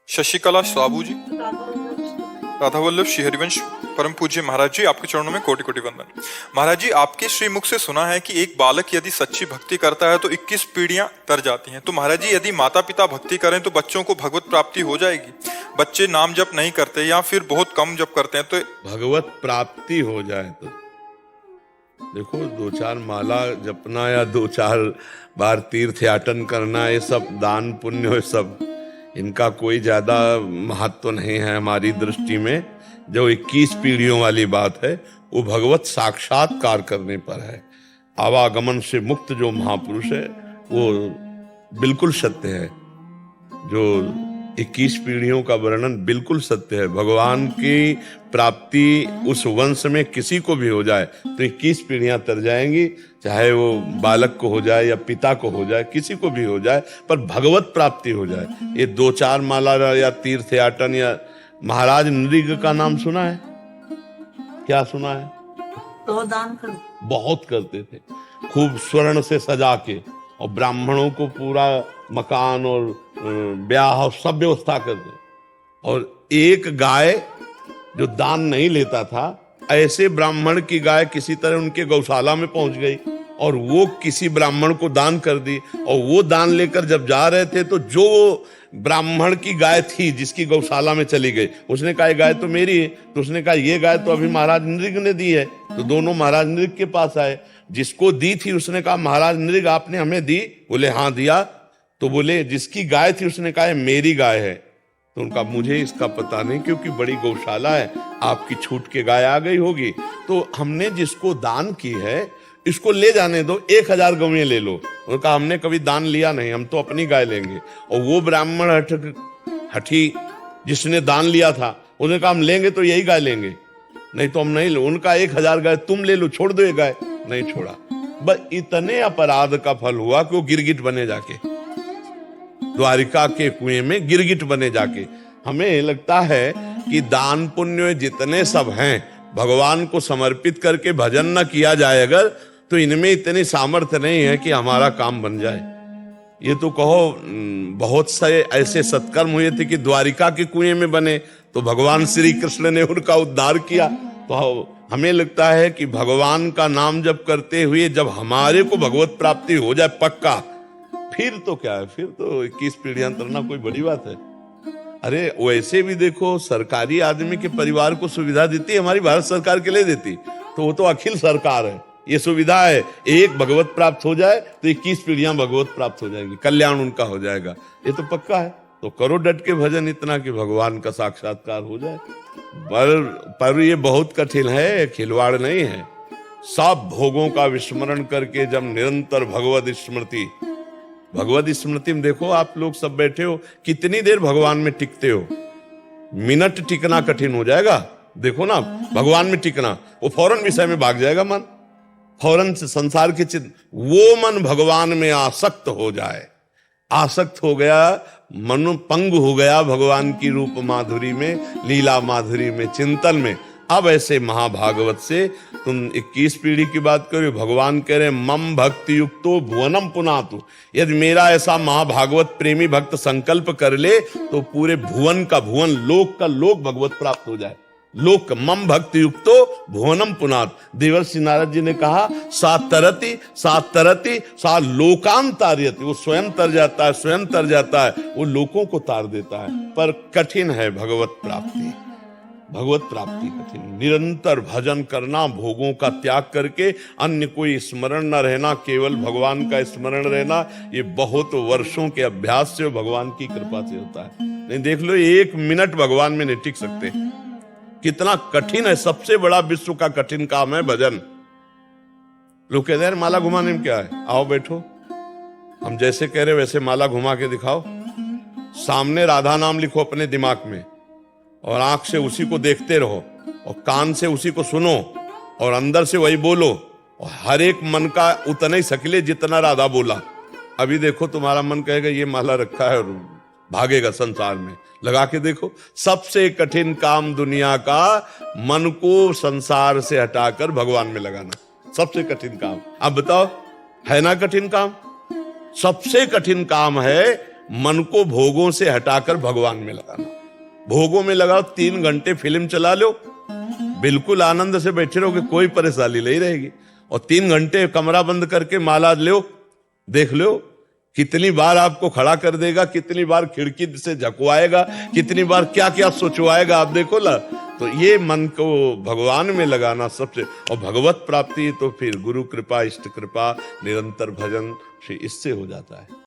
शशिकला साबू जी, राधा वल्लभ श्री हरिवंश परम पूज्य महाराज जी, आपके चरणों में कोटि कोटि वंदन। महाराज जी, आपके श्रीमुख से सुना है कि एक बालक यदि सच्ची भक्ति करता है तो 21 पीढ़ियां तर जाती हैं। तो महाराज जी, यदि माता पिता भक्ति करें तो बच्चों को भगवत प्राप्ति हो जाएगी? बच्चे नाम जप नहीं करते या फिर बहुत कम जप करते हैं तो भगवत प्राप्ति हो जाए तो देखो, 2-4 माला जपना या 2-4 बार तीर्थ याटन करना, ये सब दान पुण्य, ये सब इनका कोई ज्यादा महत्व नहीं है हमारी दृष्टि में। जो 21 पीढ़ियों वाली बात है वो भगवत साक्षात्कार करने पर है। आवागमन से मुक्त जो महापुरुष है वो बिल्कुल सत्य है। जो 21 पीढ़ियों का वर्णन बिल्कुल सत्य है। भगवान की प्राप्ति उस वंश में किसी को भी हो जाए तो 21 पीढ़ियां तर जाएंगी, चाहे वो बालक को हो जाए या पिता को हो जाए, किसी को भी हो जाए, पर भगवत प्राप्ति हो जाए। ये 2-4 माला या तीर्थ याटन या महाराज नृग का नाम सुना है? क्या सुना है? तो दान कर बहुत करते थे, खूब स्वर्ण से सजा के, और ब्राह्मणों को पूरा मकान और ब्याह सब व्यवस्था करते। और एक गाय जो दान नहीं लेता था, ऐसे ब्राह्मण की गाय किसी तरह उनके गौशाला में पहुंच गई और वो किसी ब्राह्मण को दान कर दी। और वो दान लेकर जब जा रहे थे तो जो ब्राह्मण की गाय थी जिसकी गौशाला में चली गई, उसने कहा ये गाय तो मेरी है। तो उसने कहा ये गाय तो अभी महाराज नृग ने दी है। तो दोनों महाराज नृग के पास आए। जिसको दी थी उसने कहा महाराज नृग आपने हमें दी? बोले हाँ दिया। तो बोले जिसकी गाय थी उसने कहा मेरी गाय है। तो उनका मुझे इसका पता नहीं, क्योंकि बड़ी गौशाला है, आपकी छूट के गाय आ गई होगी। तो हमने जिसको दान की है इसको ले जाने दो, 1000 गौएं ले लो। उनका हमने कभी दान लिया नहीं, हम तो अपनी गाय लेंगे। और वो ब्राह्मण हठी जिसने दान लिया था, उसने कहा हम लेंगे तो यही गाय लेंगे, नहीं तो हम नहीं लो। उनका 1000 गाय तुम ले लो, छोड़ दो ये गाय। नहीं छोड़ा। बस इतने अपराध का फल हुआ कि वो गिरगिट बने जाके, द्वारिका के कुएं में गिरगिट बने जाके। हमें लगता है कि दान पुण्य जितने सब हैं, भगवान को समर्पित करके भजन न किया जाए अगर, तो इनमें इतनी सामर्थ्य नहीं है कि हमारा काम बन जाए। ये तो कहो बहुत से ऐसे सत्कर्म हुए थे कि द्वारिका के कुएं में बने, तो भगवान श्री कृष्ण ने उनका उद्धार किया। तो हमें लगता है कि भगवान का नाम जप करते हुए जब हमारे को भगवत प्राप्ति हो जाए पक्का, फिर तो क्या है, फिर तो 21 पीढ़ियां तरना कोई बड़ी बात है। अरे वैसे भी देखो, सरकारी आदमी के परिवार को सुविधा देती है हमारी भारत सरकार के लिए देती, तो वो तो अखिल सरकार है। ये सुविधा है, एक भगवत प्राप्त हो जाए तो 21 पीढ़ियां भगवत प्राप्त हो जाएंगी, कल्याण उनका हो जाएगा। ये तो पक्का है। तो करो डट के भजन इतना कि भगवान का साक्षात्कार हो जाए। पर ये बहुत कठिन है, खिलवाड़ नहीं है। सब भोगों का विस्मरण करके जब निरंतर भगवत स्मृति में देखो, आप लोग सब बैठे हो, कितनी देर भगवान में टिकते हो? मिनट टिकना कठिन हो जाएगा। देखो ना, भगवान में टिकना, वो फौरन विषय में भाग जाएगा मन, फौरन से संसार के चिंता। वो मन भगवान में आसक्त हो जाए, आसक्त हो गया, मन पंग हो गया भगवान की रूप माधुरी में, लीला माधुरी में, चिंतन में। अब ऐसे महाभागवत से तुम 21 पीढ़ी की बात करो, भगवान कह रहे मम भक्ति युक्तो भुवनम पुनातु। यदि मेरा ऐसा महाभागवत प्रेमी भक्त संकल्प कर ले तो पूरे भुवन का भुवन, लोक का लोक भगवत प्राप्त हो जाए। लोक मम भक्ति युक्तो भुवनम पुनात। देवर्षि नारद जी ने कहा सा तरति सा लोकान तारयति। वो स्वयं तर जाता है, स्वयं तर जाता है, वो लोकों को तार देता है। पर कठिन है भगवत प्राप्ति, भगवत प्राप्ति कठिन। निरंतर भजन करना, भोगों का त्याग करके अन्य कोई स्मरण न रहना, केवल भगवान का स्मरण रहना, ये बहुत वर्षों के अभ्यास से भगवान की कृपा से होता है। नहीं देख लो, 1 मिनट भगवान में नहीं टिक सकते, कितना कठिन है। सबसे बड़ा विश्व का कठिन काम है भजन। लोग कहते हैं माला घुमाने में क्या है, आओ बैठो, हम जैसे कह रहे वैसे माला घुमा के दिखाओ। सामने राधा नाम लिखो अपने दिमाग में, और आंख से उसी को देखते रहो, और कान से उसी को सुनो, और अंदर से वही बोलो। और हर एक मन का उतना ही सकिले जितना राधा बोला। अभी देखो तुम्हारा मन कहेगा ये माला रखा है, और भागेगा संसार में। लगा के देखो, सबसे कठिन काम दुनिया का मन को संसार से हटाकर भगवान में लगाना, सबसे कठिन काम। अब बताओ, है ना कठिन काम? सबसे कठिन काम है मन को भोगों से हटाकर भगवान में लगाना। भोगों में लगाओ, 3 घंटे फिल्म चला लो, बिल्कुल आनंद से बैठे रहोगे, कोई परेशानी नहीं रहेगी। और 3 घंटे कमरा बंद करके माला लो, देख लो कितनी बार आपको खड़ा कर देगा, कितनी बार खिड़की से झकवाएगा, कितनी बार क्या क्या सोचवाएगा, आप देखो ना। तो ये मन को भगवान में लगाना सबसे, और भगवत प्राप्ति तो फिर गुरु कृपा, इष्ट कृपा, निरंतर भजन, इससे हो जाता है।